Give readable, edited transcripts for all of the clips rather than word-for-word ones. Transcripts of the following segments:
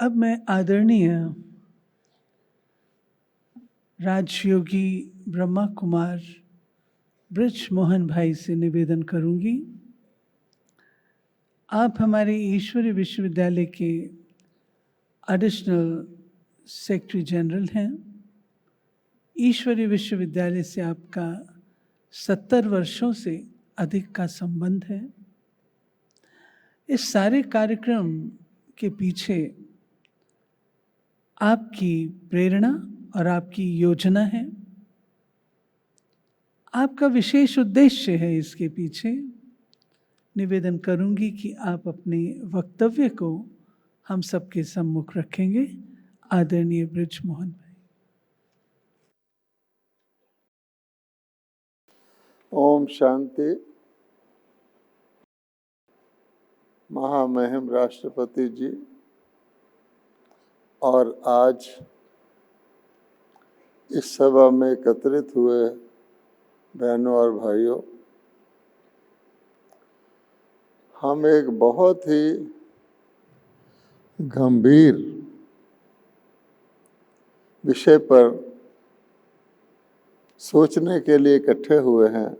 अब मैं आदरणीय राजयोगी ब्रह्मा कुमार ब्रिज मोहन भाई से निवेदन करूंगी। आप हमारे ईश्वरीय विश्वविद्यालय के एडिशनल सेक्रेटरी जनरल हैं। ईश्वरीय विश्वविद्यालय से आपका 70 वर्षों से अधिक का संबंध है। इस सारे कार्यक्रम के पीछे आपकी प्रेरणा और आपकी योजना है, आपका विशेष उद्देश्य है। इसके पीछे निवेदन करूंगी कि आप अपने वक्तव्य को हम सबके सम्मुख रखेंगे। आदरणीय ब्रिज मोहन भाई। ओम शांति। महामहिम राष्ट्रपति जी और आज इस सभा में एकत्रित हुए बहनों और भाइयों, हम एक बहुत ही गंभीर विषय पर सोचने के लिए इकट्ठे हुए हैं,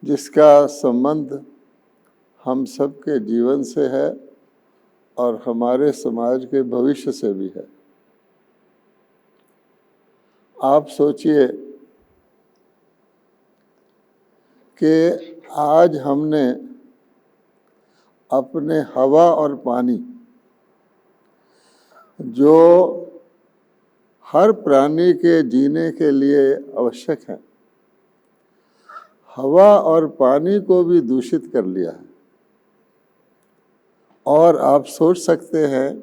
जिसका संबंध हम सबके जीवन से है और हमारे समाज के भविष्य से भी है। आप सोचिए कि आज हमने अपने हवा और पानी, जो हर प्राणी के जीने के लिए आवश्यक है, हवा और पानी को भी दूषित कर लिया है। और आप सोच सकते हैं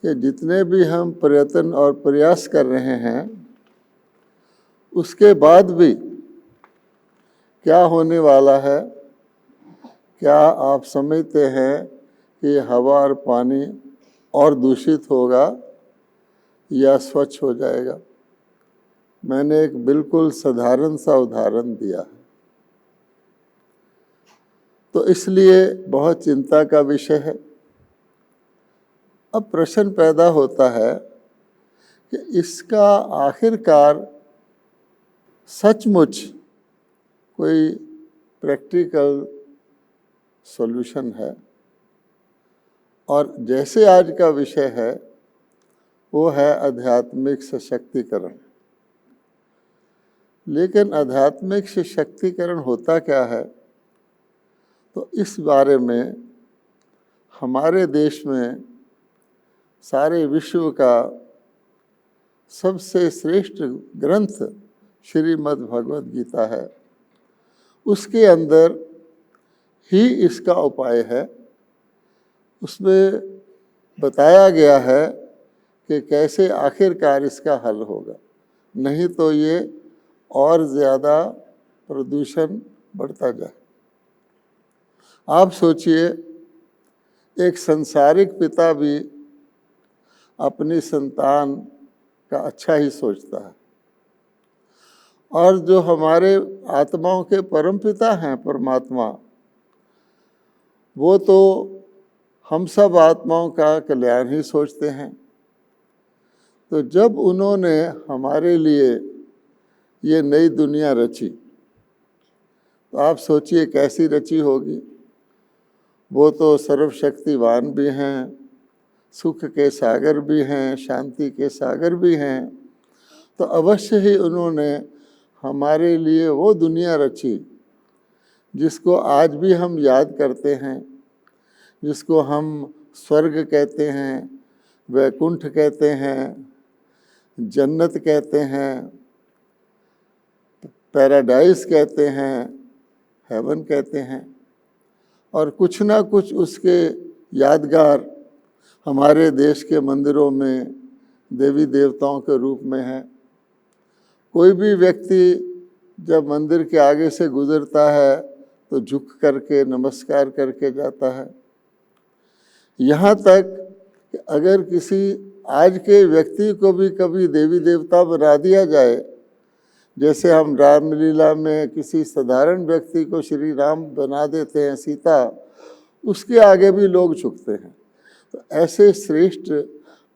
कि जितने भी हम प्रयत्न और प्रयास कर रहे हैं, उसके बाद भी क्या होने वाला है? क्या आप समझते हैं कि हवा और पानी और दूषित होगा या स्वच्छ हो जाएगा? मैंने एक बिल्कुल साधारण सा उदाहरण दिया है। तो इसलिए बहुत चिंता का विषय है। अब प्रश्न पैदा होता है कि इसका आखिरकार सचमुच कोई प्रैक्टिकल सॉल्यूशन है? और जैसे आज का विषय है वो है आध्यात्मिक सशक्तिकरण। लेकिन आध्यात्मिक सशक्तिकरण होता क्या है? तो इस बारे में हमारे देश में सारे विश्व का सबसे श्रेष्ठ ग्रंथ श्रीमद् भगवद गीता है। उसके अंदर ही इसका उपाय है। उसमें बताया गया है कि कैसे आखिरकार इसका हल होगा, नहीं तो ये और ज़्यादा प्रदूषण बढ़ता जाए। आप सोचिए, एक संसारिक पिता भी अपनी संतान का अच्छा ही सोचता है, और जो हमारे आत्माओं के परमपिता हैं परमात्मा, वो तो हम सब आत्माओं का कल्याण ही सोचते हैं। तो जब उन्होंने हमारे लिए ये नई दुनिया रची, तो आप सोचिए कैसी रची होगी। वो तो सर्वशक्तिवान भी हैं, सुख के सागर भी हैं, शांति के सागर भी हैं। तो अवश्य ही उन्होंने हमारे लिए वो दुनिया रची जिसको आज भी हम याद करते हैं, जिसको हम स्वर्ग कहते हैं, वैकुंठ कहते हैं, जन्नत कहते हैं, पैराडाइज कहते हैं, हेवन कहते हैं। और कुछ ना कुछ उसके यादगार हमारे देश के मंदिरों में देवी देवताओं के रूप में है। कोई भी व्यक्ति जब मंदिर के आगे से गुजरता है तो झुक करके नमस्कार करके जाता है। यहाँ तक कि अगर किसी आज के व्यक्ति को भी कभी देवी देवता बना दिया जाए, जैसे हम रामलीला में किसी साधारण व्यक्ति को श्री राम बना देते हैं, सीता, उसके आगे भी लोग झुकते हैं। तो ऐसे श्रेष्ठ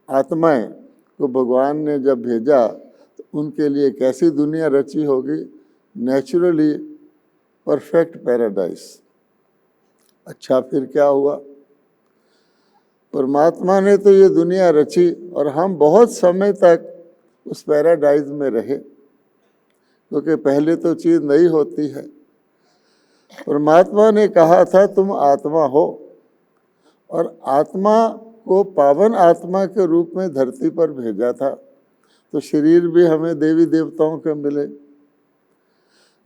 आत्माएं को भगवान ने जब भेजा तो उनके लिए कैसी दुनिया रची होगी, नेचुरली परफेक्ट पैराडाइज। अच्छा, फिर क्या हुआ? परमात्मा ने तो ये दुनिया रची और हम बहुत समय तक उस पैराडाइज में रहे, क्योंकि पहले तो चीज़ नई होती है। परमात्मा ने कहा था तुम आत्मा हो, और आत्मा को पावन आत्मा के रूप में धरती पर भेजा था, तो शरीर भी हमें देवी देवताओं के मिले।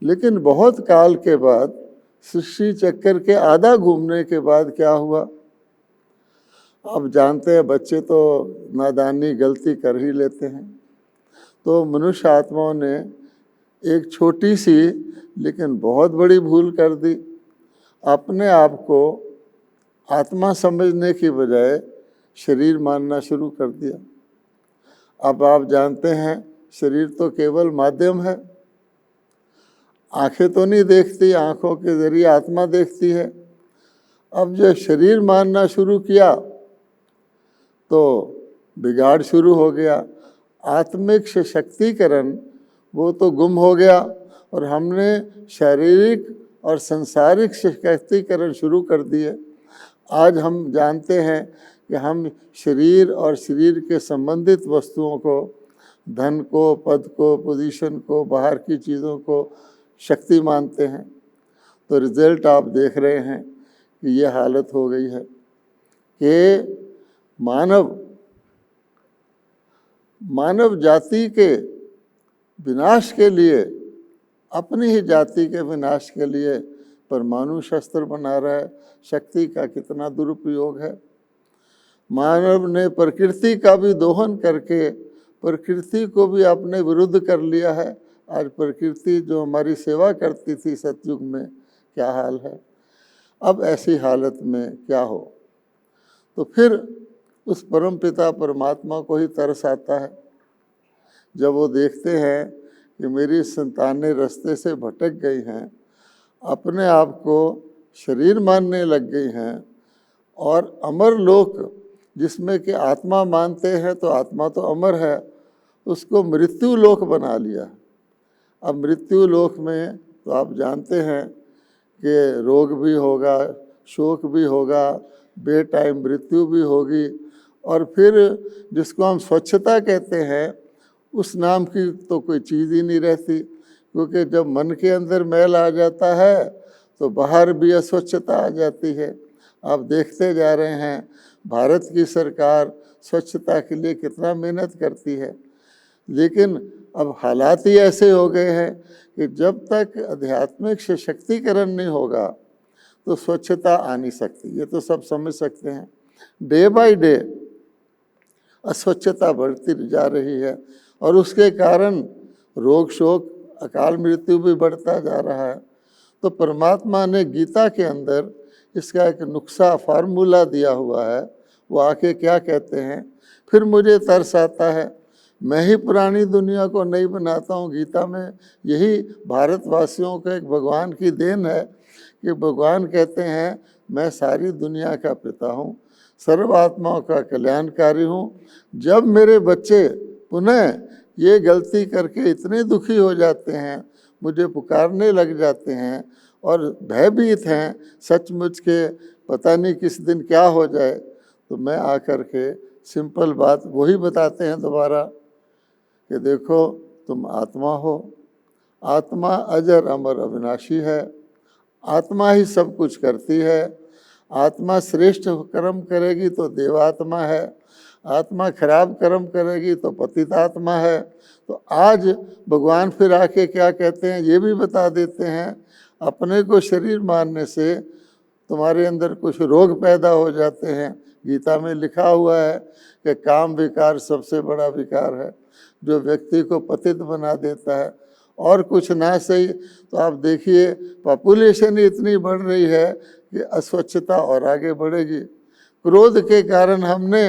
लेकिन बहुत काल के बाद, सृष्टि चक्कर के आधा घूमने के बाद क्या हुआ? आप जानते हैं बच्चे तो नादानी गलती कर ही लेते हैं। तो मनुष्य आत्माओं ने एक छोटी सी लेकिन बहुत बड़ी भूल कर दी। अपने आप को आत्मा समझने की बजाय शरीर मानना शुरू कर दिया। अब आप जानते हैं शरीर तो केवल माध्यम है, आंखें तो नहीं देखती, आंखों के जरिए आत्मा देखती है। अब जब शरीर मानना शुरू किया तो बिगाड़ शुरू हो गया। आत्मिक सशक्तिकरण वो तो गुम हो गया और हमने शारीरिक और संसारिक सशक्तिकरण शुरू कर दिए। आज हम जानते हैं कि हम शरीर और शरीर के संबंधित वस्तुओं को, धन को, पद को, पोजीशन को, बाहर की चीज़ों को शक्ति मानते हैं। तो रिजल्ट आप देख रहे हैं कि ये हालत हो गई है कि मानव जाति के विनाश के लिए, अपनी ही जाति के विनाश के लिए परमाणु शस्त्र बना रहा है। शक्ति का कितना दुरुपयोग है। मानव ने प्रकृति का भी दोहन करके प्रकृति को भी अपने विरुद्ध कर लिया है। आज प्रकृति जो हमारी सेवा करती थी सतयुग में, क्या हाल है। अब ऐसी हालत में क्या हो? तो फिर उस परमपिता परमात्मा को ही तरस आता है जब वो देखते हैं कि मेरी संतानें रास्ते से भटक गई हैं, अपने आप को शरीर मानने लग गई हैं, और अमर लोक जिसमें कि आत्मा मानते हैं तो आत्मा तो अमर है, उसको मृत्यु लोक बना लिया। अब मृत्यु लोक में तो आप जानते हैं कि रोग भी होगा, शोक भी होगा, बेटाइम मृत्यु भी होगी, और फिर जिसको हम स्वच्छता कहते हैं उस नाम की तो कोई चीज़ ही नहीं रहती, क्योंकि जब मन के अंदर मैल आ जाता है तो बाहर भी अस्वच्छता आ जाती है। आप देखते जा रहे हैं भारत की सरकार स्वच्छता के लिए कितना मेहनत करती है, लेकिन अब हालात ही ऐसे हो गए हैं कि जब तक आध्यात्मिक सशक्तिकरण नहीं होगा तो स्वच्छता आ नहीं सकती। ये तो सब समझ सकते हैं। डे बाय डे अस्वच्छता बढ़ती जा रही है और उसके कारण रोग शोक, अकाल मृत्यु भी बढ़ता जा रहा है। तो परमात्मा ने गीता के अंदर इसका एक नुस्खा फार्मूला दिया हुआ है। वो आके क्या कहते हैं, फिर मुझे तरस आता है, मैं ही पुरानी दुनिया को नहीं बनाता हूँ। गीता में यही भारतवासियों का एक भगवान की देन है कि भगवान कहते हैं मैं सारी दुनिया का पिता हूँ, सर्व आत्माओं का कल्याणकारी हूँ। जब मेरे बच्चे पुनः ये गलती करके इतने दुखी हो जाते हैं, मुझे पुकारने लग जाते हैं और भयभीत हैं सचमुच के पता नहीं किस दिन क्या हो जाए, तो मैं आकर के सिंपल बात वही बताते हैं दोबारा कि देखो तुम आत्मा हो, आत्मा अजर अमर अविनाशी है, आत्मा ही सब कुछ करती है। आत्मा श्रेष्ठ कर्म करेगी तो देवात्मा है, आत्मा खराब कर्म करेगी तो पतित आत्मा है। तो आज भगवान फिर आके क्या कहते हैं, ये भी बता देते हैं, अपने को शरीर मानने से तुम्हारे अंदर कुछ रोग पैदा हो जाते हैं। गीता में लिखा हुआ है कि काम विकार सबसे बड़ा विकार है जो व्यक्ति को पतित बना देता है। और कुछ ना सही तो आप देखिए पॉपुलेशन इतनी बढ़ रही है कि अस्वच्छता और आगे बढ़ेगी। क्रोध के कारण हमने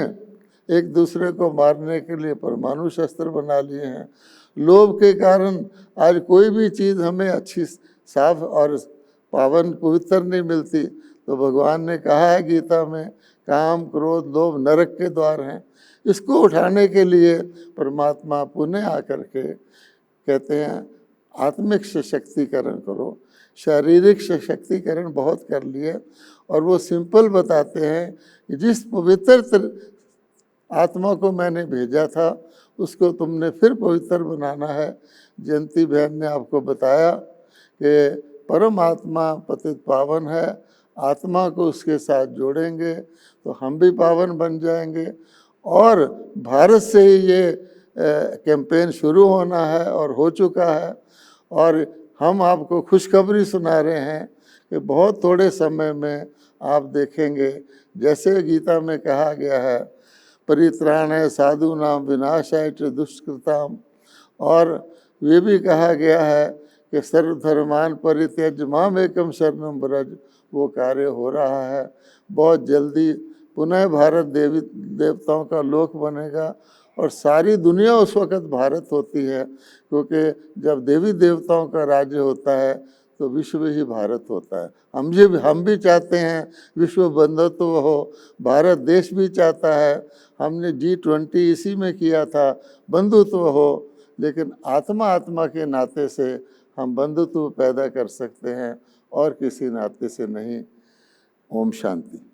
एक दूसरे को मारने के लिए परमाणु शस्त्र बना लिए हैं। लोभ के कारण आज कोई भी चीज़ हमें अच्छी साफ और पावन पवित्र नहीं मिलती, तो भगवान ने कहा है गीता में, काम क्रोध लोभ नरक के द्वार हैं। इसको उठाने के लिए परमात्मा पुनः आकर के कहते हैं आत्मिक सशक्तिकरण करो। शारीरिक सशक्तिकरण बहुत कर लिए, और वो सिंपल बताते हैं कि जिस पवित्र आत्मा को मैंने भेजा था उसको तुमने फिर पवित्र बनाना है। जयंती बहन ने आपको बताया कि परमात्मा पतित पावन है, आत्मा को उसके साथ जोड़ेंगे तो हम भी पावन बन जाएंगे। और भारत से ही ये कैंपेन शुरू होना है और हो चुका है, और हम आपको खुशखबरी सुना रहे हैं कि बहुत थोड़े समय में आप देखेंगे, जैसे गीता में कहा गया है, परित्राणाय साधूनां विनाशाय च दुष्कृताम्, और ये भी कहा गया है कि सर्वधर्मान परित्यज्य माम एकम शरणम व्रज, वो कार्य हो रहा है। बहुत जल्दी पुनः भारत देवी देवताओं का लोक बनेगा, और सारी दुनिया उस वक़्त भारत होती है, क्योंकि जब देवी देवताओं का राज्य होता है तो विश्व ही भारत होता है। हम भी चाहते हैं विश्व बंधुत्व हो, भारत देश भी चाहता है। हमने G20 इसी में किया था, बंधुत्व हो, लेकिन आत्मा के नाते से हम बंधुत्व पैदा कर सकते हैं और किसी नाते से नहीं। ओम शांति।